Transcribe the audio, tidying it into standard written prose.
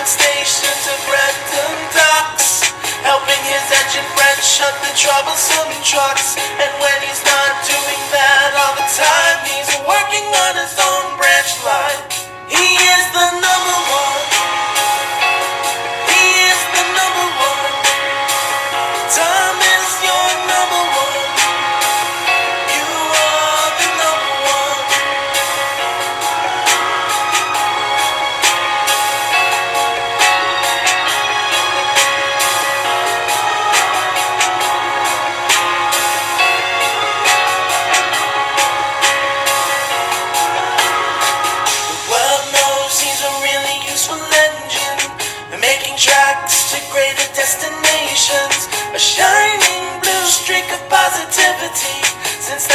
Station to Brenton Docks, helping his engine friend shut the troublesome trucks. And when he's not doing that all the time, he's working on his own branch line. He is the number one. He is the number one. Tom is your number one. You are the number one. The world knows he's a really useful engine, making tracks to greater destinations. A shining blue streak of positivity since